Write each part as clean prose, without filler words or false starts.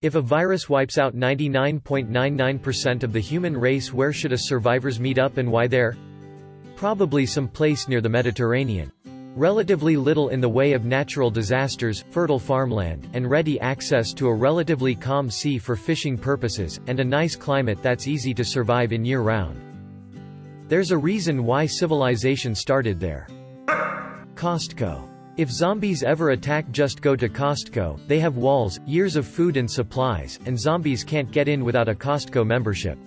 If a virus wipes out 99.99% of the human race, where should us survivors meet up and why there? Probably some place near the Mediterranean. Relatively little in the way of natural disasters, fertile farmland, and ready access to a relatively calm sea for fishing purposes, and a nice climate that's easy to survive in year-round. There's a reason why civilization started there. Costco. If zombies ever attack, just go to Costco. They have walls, years of food and supplies, and zombies can't get in without a Costco membership.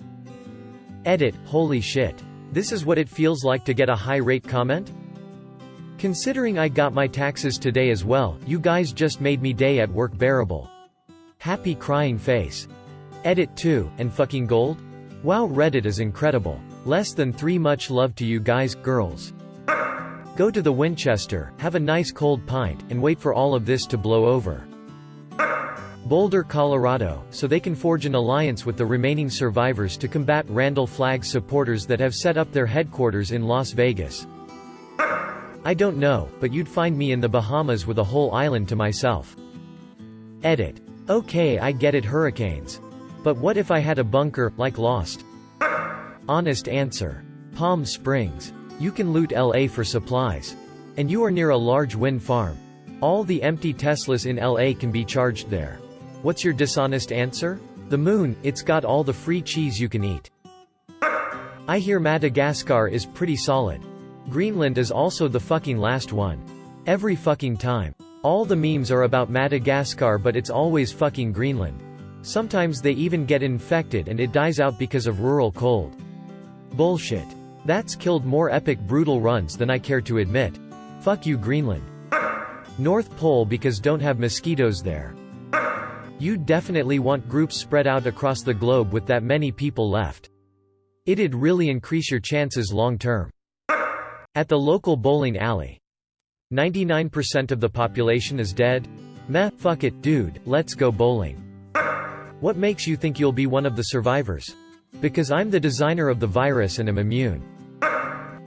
Edit. Holy shit. This is what it feels like to get a high-rate comment? Considering I got my taxes today as well, you guys just made me day at work bearable. Happy crying face. Edit 2, and fucking gold? Wow, Reddit is incredible. Less than 3. Much love to you guys, girls. Go to the Winchester, have a nice cold pint, and wait for all of this to blow over. Boulder, Colorado, so they can forge an alliance with the remaining survivors to combat Randall Flagg's supporters that have set up their headquarters in Las Vegas. I don't know, but you'd find me in the Bahamas with a whole island to myself. Edit. Okay, I get it, hurricanes. But what if I had a bunker, like Lost? Honest answer. Palm Springs. You can loot LA for supplies. And you are near a large wind farm. All the empty Teslas in LA can be charged there. What's your dishonest answer? The moon, it's got all the free cheese you can eat. I hear Madagascar is pretty solid. Greenland is also the fucking last one. Every fucking time. All the memes are about Madagascar, but it's always fucking Greenland. Sometimes they even get infected and it dies out because of rural cold. Bullshit. That's killed more epic brutal runs than I care to admit. Fuck you, Greenland. North Pole because don't have mosquitoes there. You definitely want groups spread out across the globe with that many people left. It'd really increase your chances long term. At the local bowling alley. 99% of the population is dead? Meh, fuck it, dude, let's go bowling. What makes you think you'll be one of the survivors? Because I'm the designer of the virus and am immune.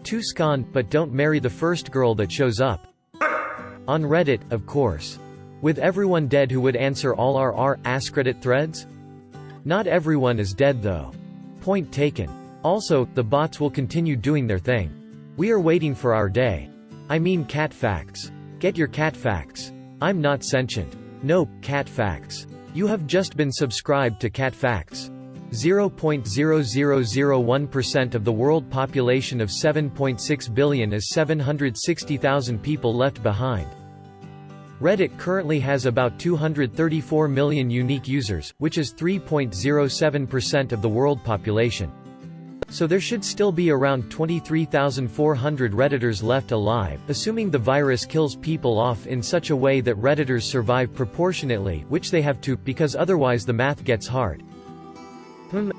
Tuscan, but don't marry the first girl that shows up. On Reddit, of course. With everyone dead, who would answer all our AskReddit threads? Not everyone is dead though. Point taken. Also, the bots will continue doing their thing. We are waiting for our day. I mean cat facts. Get your cat facts. I'm not sentient. Nope, cat facts. You have just been subscribed to cat facts. 0.0001% of the world population of 7.6 billion is 760,000 people left behind. Reddit currently has about 234 million unique users, which is 3.07% of the world population. So there should still be around 23,400 Redditors left alive, assuming the virus kills people off in such a way that Redditors survive proportionately, which they have to, because otherwise the math gets hard.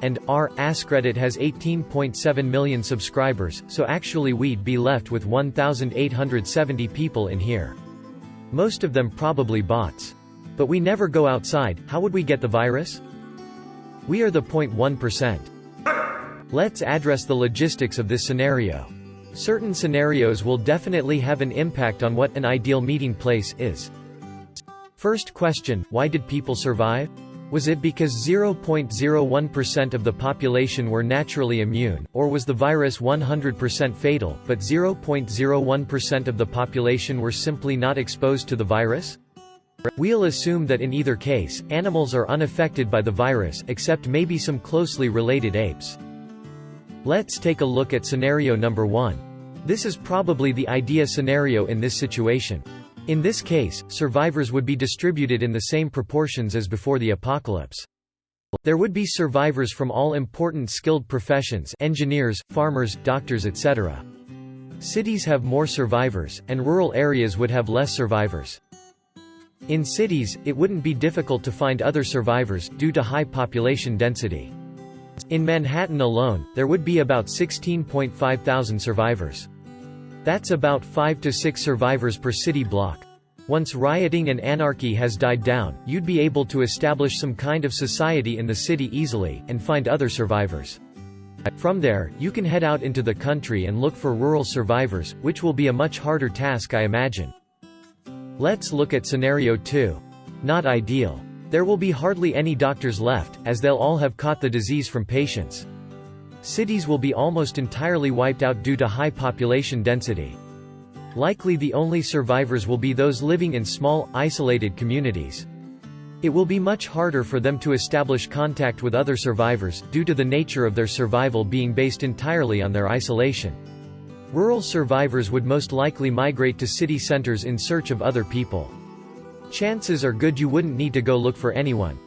And our AskReddit has 18.7 million subscribers, so actually we'd be left with 1,870 people in here. Most of them probably bots. But we never go outside, how would we get the virus? We are the 0.1%. Let's address the logistics of this scenario. Certain scenarios will definitely have an impact on what an ideal meeting place is. First question, why did people survive? Was it because 0.01% of the population were naturally immune, or was the virus 100% fatal, but 0.01% of the population were simply not exposed to the virus? We'll assume that in either case, animals are unaffected by the virus, except maybe some closely related apes. Let's take a look at scenario number 1. This is probably the ideal scenario in this situation. In this case, survivors would be distributed in the same proportions as before the apocalypse. There would be survivors from all important skilled professions: engineers, farmers, doctors, etc. Cities have more survivors, and rural areas would have less survivors. In cities, it wouldn't be difficult to find other survivors, due to high population density. In Manhattan alone, there would be about 16.5 thousand survivors. That's about 5 to 6 survivors per city block. Once rioting and anarchy has died down, you'd be able to establish some kind of society in the city easily, and find other survivors. From there, you can head out into the country and look for rural survivors, which will be a much harder task, I imagine. Let's look at scenario 2. Not ideal. There will be hardly any doctors left, as they'll all have caught the disease from patients. Cities will be almost entirely wiped out due to high population density. Likely the only survivors will be those living in small, isolated communities. It will be much harder for them to establish contact with other survivors, due to the nature of their survival being based entirely on their isolation. Rural survivors would most likely migrate to city centers in search of other people. Chances are good you wouldn't need to go look for anyone.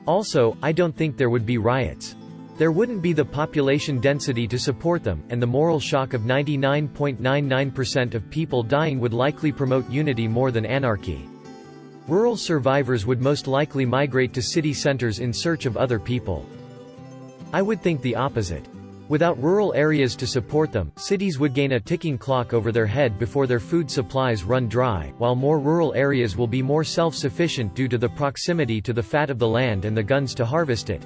Also, I don't think there would be riots. There wouldn't be the population density to support them, and the moral shock of 99.99% of people dying would likely promote unity more than anarchy. Rural survivors would most likely migrate to city centers in search of other people. I would think the opposite. Without rural areas to support them, cities would gain a ticking clock over their head before their food supplies run dry, while more rural areas will be more self-sufficient due to the proximity to the fat of the land and the guns to harvest it.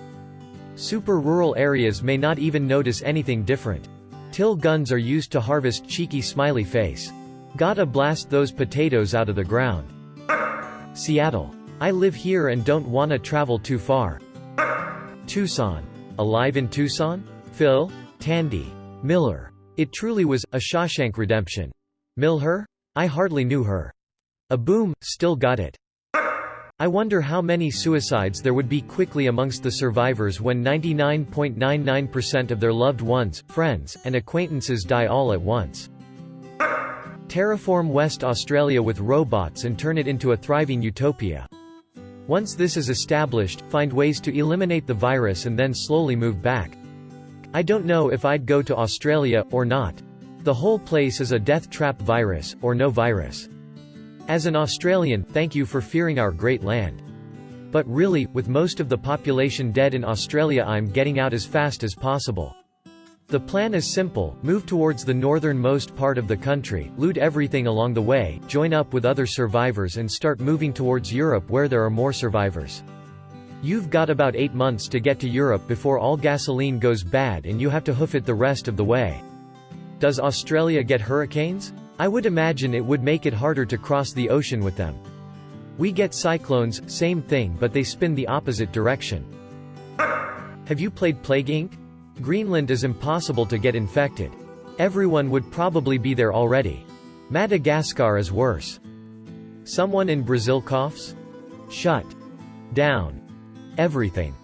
Super rural areas may not even notice anything different. Till guns are used to harvest cheeky smiley face. Gotta blast those potatoes out of the ground. Seattle. I live here and don't wanna travel too far. Tucson. Alive in Tucson? Phil? Tandy. Miller. It truly was a Shawshank Redemption. Mill her? I hardly knew her. A boom, still got it. I wonder how many suicides there would be quickly amongst the survivors when 99.99% of their loved ones, friends, and acquaintances die all at once. Terraform West Australia with robots and turn it into a thriving utopia. Once this is established, find ways to eliminate the virus and then slowly move back. I don't know if I'd go to Australia, or not. The whole place is a death trap, virus, or no virus. As an Australian, thank you for fearing our great land. But really, with most of the population dead in Australia, I'm getting out as fast as possible. The plan is simple: move towards the northernmost part of the country, loot everything along the way, join up with other survivors and start moving towards Europe where there are more survivors. You've got about 8 months to get to Europe before all gasoline goes bad and you have to hoof it the rest of the way. Does Australia get hurricanes? I would imagine it would make it harder to cross the ocean with them. We get cyclones, same thing, but they spin the opposite direction. Have you played Plague Inc? Greenland is impossible to get infected. Everyone would probably be there already. Madagascar is worse. Someone in Brazil coughs? Shut down everything.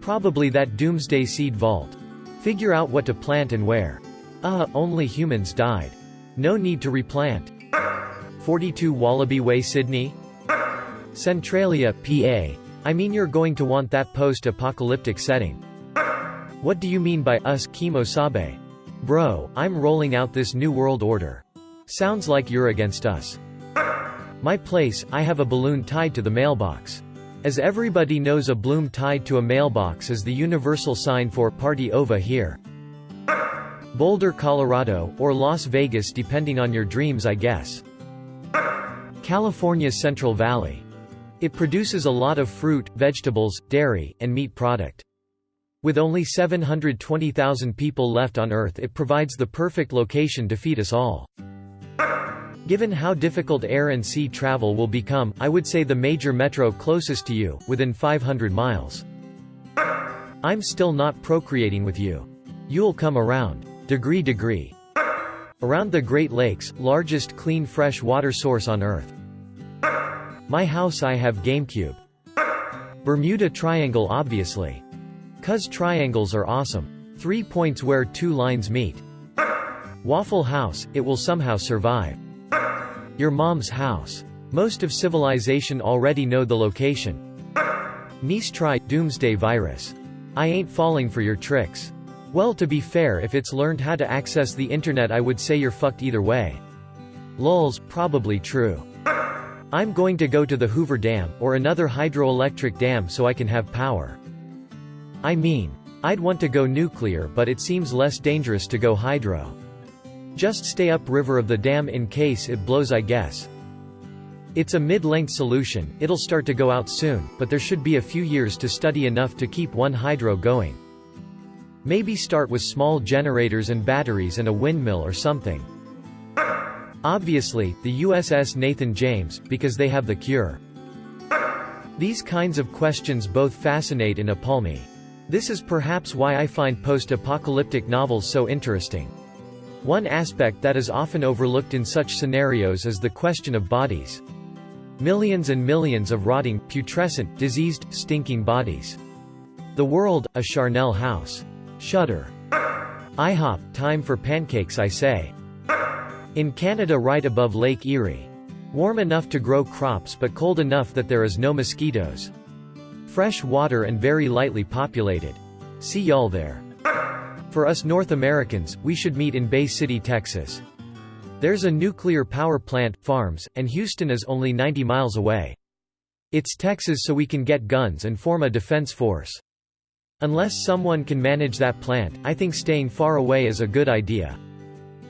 Probably that doomsday seed vault. Figure out what to plant and where. Only humans died. No need to replant. 42 Wallaby Way, Sydney? Centralia, PA. I mean, you're going to want that post-apocalyptic setting. What do you mean by us, Kimo-sabe? Bro, I'm rolling out this new world order. Sounds like you're against us. My place, I have a balloon tied to the mailbox. As everybody knows, a bloom tied to a mailbox is the universal sign for party over here. Boulder, Colorado, or Las Vegas depending on your dreams, I guess. California's Central Valley. It produces a lot of fruit, vegetables, dairy, and meat product. With only 720,000 people left on Earth, it provides the perfect location to feed us all. Given how difficult air and sea travel will become, I would say the major metro closest to you, within 500 miles. I'm still not procreating with you. You'll come around. Degree. Around the Great Lakes, largest clean fresh water source on Earth. My house, I have GameCube. Bermuda Triangle, obviously. 'Cause triangles are awesome. 3 points where 2 lines meet. Waffle House, it will somehow survive. Your mom's house. Most of civilization already know the location. Nice try, doomsday virus. I ain't falling for your tricks. Well, to be fair, if it's learned how to access the internet, I would say you're fucked either way. Lols, probably true. I'm going to go to the Hoover Dam, or another hydroelectric dam so I can have power. I mean, I'd want to go nuclear, but it seems less dangerous to go hydro. Just stay upriver of the dam in case it blows, I guess. It's a mid-length solution, it'll start to go out soon, but there should be a few years to study enough to keep one hydro going. Maybe start with small generators and batteries and a windmill or something. Obviously, the USS Nathan James, because they have the cure. These kinds of questions both fascinate and appall me. This is perhaps why I find post-apocalyptic novels so interesting. One aspect that is often overlooked in such scenarios is the question of bodies. Millions and millions of rotting, putrescent, diseased, stinking bodies. The world, a charnel house. Shudder. IHOP, time for pancakes I say. In Canada right above Lake Erie. Warm enough to grow crops but cold enough that there is no mosquitoes. Fresh water and very lightly populated. See y'all there. For us North Americans, we should meet in Bay City, Texas. There's a nuclear power plant, farms, and Houston is only 90 miles away. It's Texas so we can get guns and form a defense force. Unless someone can manage that plant, I think staying far away is a good idea.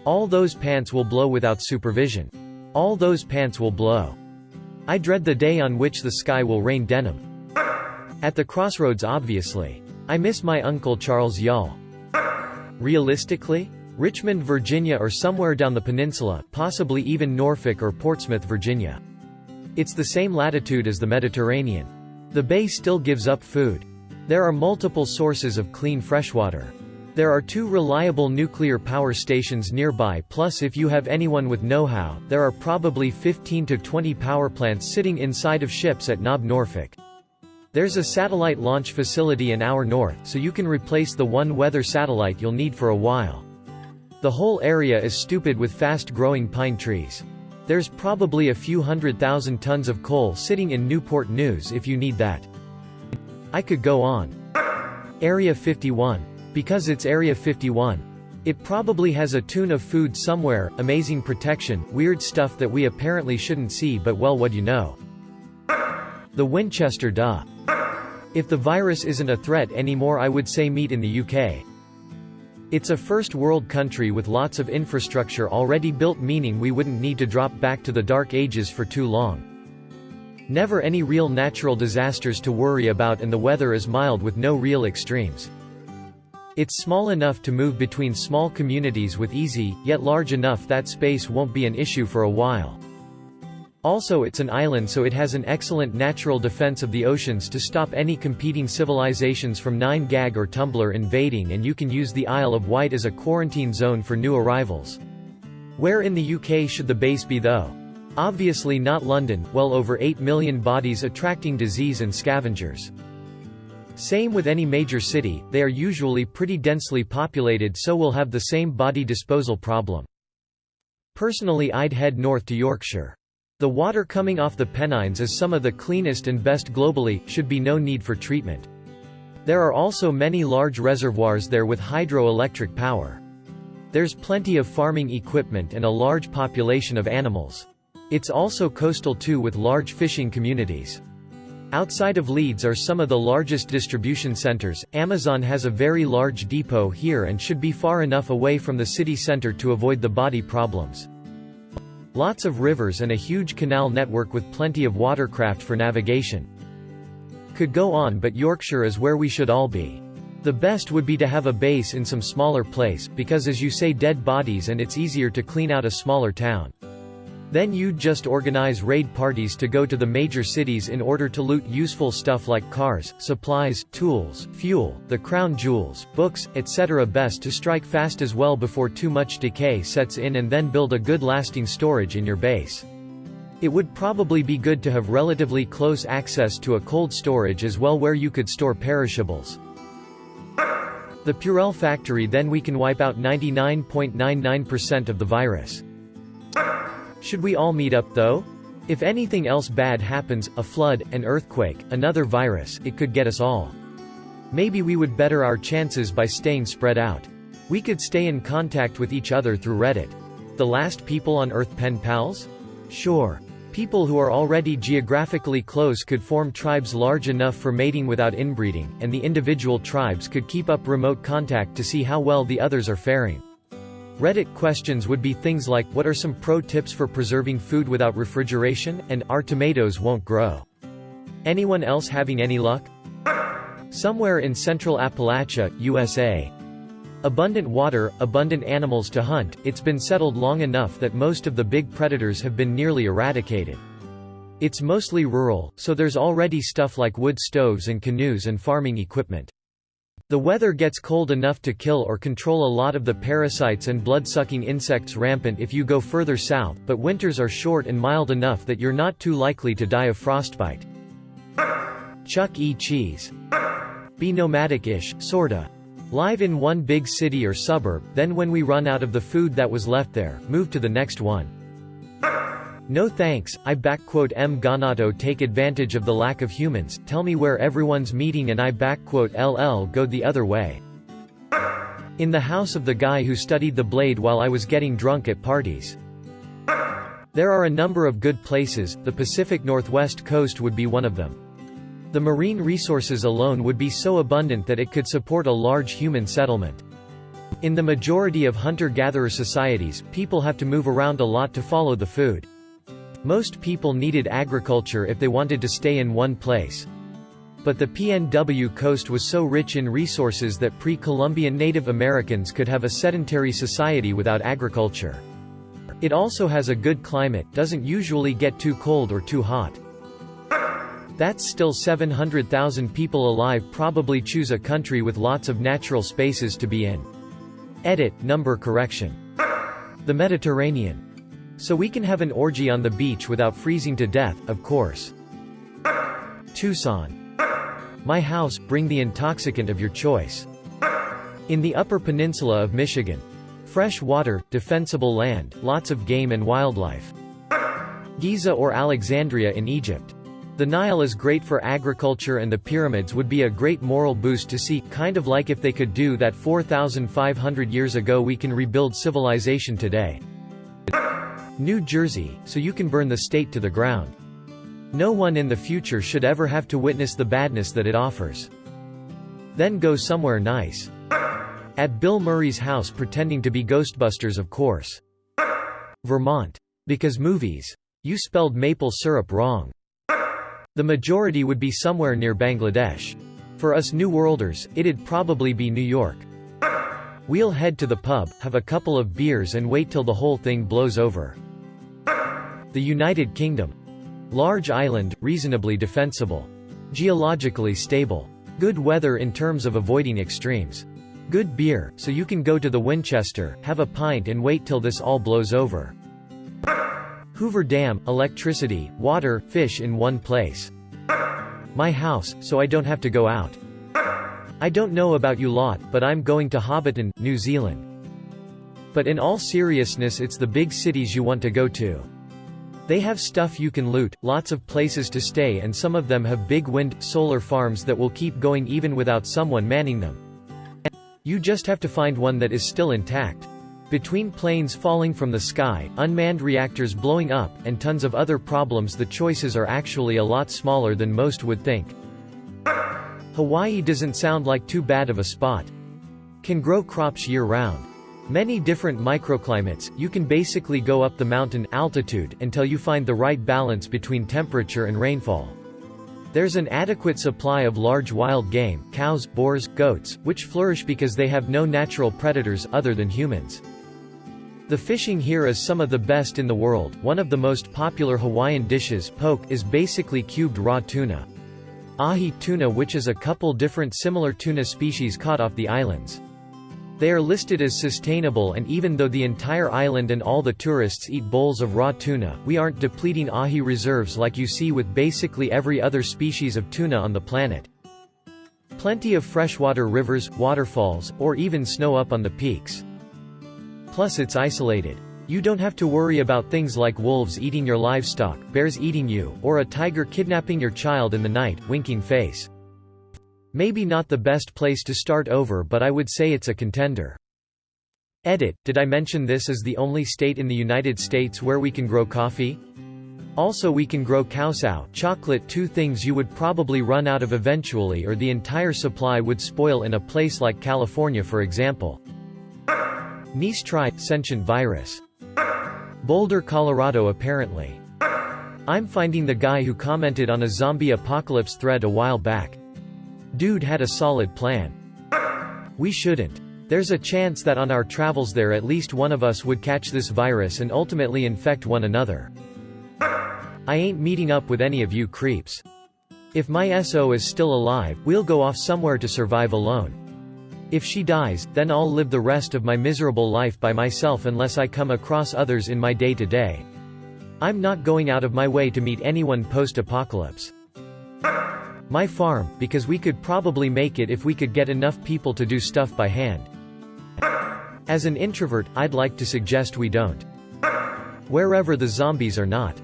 All those pants will blow without supervision. All those pants will blow. I dread the day on which the sky will rain denim. At the crossroads obviously. I miss my Uncle Charles y'all. Realistically? Richmond, Virginia or somewhere down the peninsula, possibly even Norfolk or Portsmouth, Virginia. It's the same latitude as the Mediterranean. The bay still gives up food. There are multiple sources of clean freshwater. There are 2 reliable nuclear power stations nearby, plus if you have anyone with know-how, there are probably 15 to 20 power plants sitting inside of ships at Knob, Norfolk. There's a satellite launch facility an hour north, so you can replace the one weather satellite you'll need for a while. The whole area is stupid with fast-growing pine trees. There's probably a few 100,000 tons of coal sitting in Newport News if you need that. I could go on. Area 51. Because it's Area 51. It probably has a ton of food somewhere, amazing protection, weird stuff that we apparently shouldn't see but well what you know. The Winchester duh. If the virus isn't a threat anymore I would say meet in the UK. It's a first world country with lots of infrastructure already built, meaning we wouldn't need to drop back to the dark ages for too long. Never any real natural disasters to worry about and the weather is mild with no real extremes. It's small enough to move between small communities with easy, yet large enough that space won't be an issue for a while. Also it's an island so it has an excellent natural defense of the oceans to stop any competing civilizations from 9gag or Tumblr invading, and you can use the Isle of Wight as a quarantine zone for new arrivals. Where in the UK should the base be though? Obviously not London, well over 8 million bodies attracting disease and scavengers. Same with any major city, they are usually pretty densely populated so we'll have the same body disposal problem. Personally I'd head north to Yorkshire. The water coming off the Pennines is some of the cleanest and best globally, should be no need for treatment. There are also many large reservoirs there with hydroelectric power. There's plenty of farming equipment and a large population of animals. It's also coastal too with large fishing communities. Outside of Leeds are some of the largest distribution centers. Amazon has a very large depot here and should be far enough away from the city center to avoid the body problems. Lots of rivers and a huge canal network with plenty of watercraft for navigation. Could go on, but Yorkshire is where we should all be. The best would be to have a base in some smaller place, because as you say dead bodies and it's easier to clean out a smaller town. Then you'd just organize raid parties to go to the major cities in order to loot useful stuff like cars, supplies, tools, fuel, the crown jewels, books, etc. Best to strike fast as well before too much decay sets in, and then build a good lasting storage in your base. It would probably be good to have relatively close access to a cold storage as well where you could store perishables. The Purell factory, then we can wipe out 99.99% of the virus. Should we all meet up though? If anything else bad happens, a flood, an earthquake, another virus, it could get us all. Maybe we would better our chances by staying spread out. We could stay in contact with each other through Reddit. The last people on Earth pen pals? Sure. People who are already geographically close could form tribes large enough for mating without inbreeding, and the individual tribes could keep up remote contact to see how well the others are faring. Reddit questions would be things like, what are some pro tips for preserving food without refrigeration, and our tomatoes won't grow. Anyone else having any luck? Somewhere in central Appalachia, USA. Abundant water, abundant animals to hunt, it's been settled long enough that most of the big predators have been nearly eradicated. It's mostly rural, so there's already stuff like wood stoves and canoes and farming equipment. The weather gets cold enough to kill or control a lot of the parasites and blood-sucking insects rampant if you go further south, but winters are short and mild enough that you're not too likely to die of frostbite. Chuck E. Cheese. Be nomadic-ish, sorta. Live in one big city or suburb, then when we run out of the food that was left there, move to the next one. No thanks, I M Ganato take advantage of the lack of humans, tell me where everyone's meeting and I LL go the other way. In the house of the guy who studied the blade while I was getting drunk at parties. There are a number of good places, the Pacific Northwest coast would be one of them. The marine resources alone would be so abundant that it could support a large human settlement. In the majority of hunter-gatherer societies, people have to move around a lot to follow the food. Most people needed agriculture if they wanted to stay in one place. But the PNW coast was so rich in resources that pre-Columbian Native Americans could have a sedentary society without agriculture. It also has a good climate, doesn't usually get too cold or too hot. That's still 700,000 people alive probably choose a country with lots of natural spaces to be in. Edit, number correction. The Mediterranean. So we can have an orgy on the beach without freezing to death, of course. Tucson. My house, bring the intoxicant of your choice. In the Upper Peninsula of Michigan. Fresh water, defensible land, lots of game and wildlife. Giza or Alexandria in Egypt. The Nile is great for agriculture and the pyramids would be a great moral boost to see, kind of like if they could do that 4,500 years ago we can rebuild civilization today. New Jersey, so you can burn the state to the ground. No one in the future should ever have to witness the badness that it offers. Then go somewhere nice. At Bill Murray's house pretending to be Ghostbusters, of course. Vermont. Because movies. You spelled maple syrup wrong. The majority would be somewhere near Bangladesh. For us New Worlders, it'd probably be New York. We'll head to the pub, have a couple of beers and wait till the whole thing blows over. The United Kingdom. Large island, reasonably defensible. Geologically stable. Good weather in terms of avoiding extremes. Good beer, so you can go to the Winchester, have a pint and wait till this all blows over. Hoover Dam, electricity, water, fish in one place. My house, so I don't have to go out. I don't know about you lot, but I'm going to Hobbiton, New Zealand. But in all seriousness, it's the big cities you want to go to. They have stuff you can loot, lots of places to stay, and some of them have big wind, solar farms that will keep going even without someone manning them. You just have to find one that is still intact. Between planes falling from the sky, unmanned reactors blowing up, and tons of other problems, the choices are actually a lot smaller than most would think. Hawaii doesn't sound like too bad of a spot. Can grow crops year-round. Many different microclimates, you can basically go up the mountain altitude until you find the right balance between temperature and rainfall. There's an adequate supply of large wild game, cows, boars, goats, which flourish because they have no natural predators other than humans. The fishing here is some of the best in the world. One of the most popular Hawaiian dishes, poke, is basically cubed raw tuna. Ahi tuna, which is a couple different similar tuna species caught off the islands. They are listed as sustainable, and even though the entire island and all the tourists eat bowls of raw tuna, we aren't depleting ahi reserves like you see with basically every other species of tuna on the planet. Plenty of freshwater rivers, waterfalls, or even snow up on the peaks. Plus it's isolated. You don't have to worry about things like wolves eating your livestock, bears eating you, or a tiger kidnapping your child in the night, winking face. Maybe not the best place to start over, but I would say it's a contender. Edit, did I mention this is the only state in the United States where we can grow coffee? Also we can grow cacao, chocolate, two things you would probably run out of eventually, or the entire supply would spoil in a place like California for example. Nice try, sentient virus. Boulder, Colorado apparently. I'm finding the guy who commented on a zombie apocalypse thread a while back. Dude had a solid plan. We shouldn't. There's a chance that on our travels there at least one of us would catch this virus and ultimately infect one another. I ain't meeting up with any of you creeps. If my SO is still alive, we'll go off somewhere to survive alone. If she dies, then I'll live the rest of my miserable life by myself unless I come across others in my day-to-day. I'm not going out of my way to meet anyone post-apocalypse. My farm, because we could probably make it if we could get enough people to do stuff by hand. As an introvert, I'd like to suggest we don't. Wherever the zombies are not.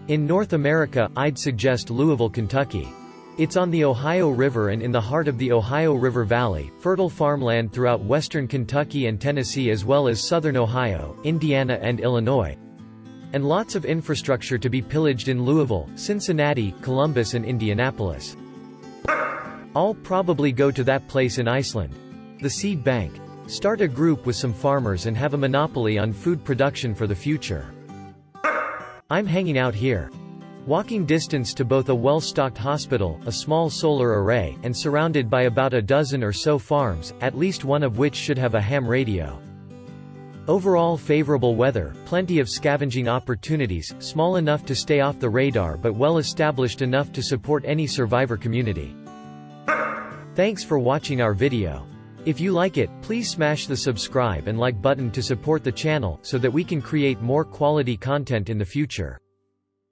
In North America, I'd suggest Louisville, Kentucky. It's on the Ohio River and in the heart of the Ohio River Valley, fertile farmland throughout western Kentucky and Tennessee as well as southern Ohio, Indiana and Illinois. And lots of infrastructure to be pillaged in Louisville, Cincinnati, Columbus and Indianapolis. I'll probably go to that place in Iceland. The seed bank. Start a group with some farmers and have a monopoly on food production for the future. I'm hanging out here. Walking distance to both a well-stocked hospital, a small solar array, and surrounded by about a dozen or so farms, at least one of which should have a ham radio. Overall favorable weather, plenty of scavenging opportunities, small enough to stay off the radar but well established enough to support any survivor community. Thanks for watching our video. If you like it, please smash the subscribe and like button to support the channel, so that we can create more quality content in the future.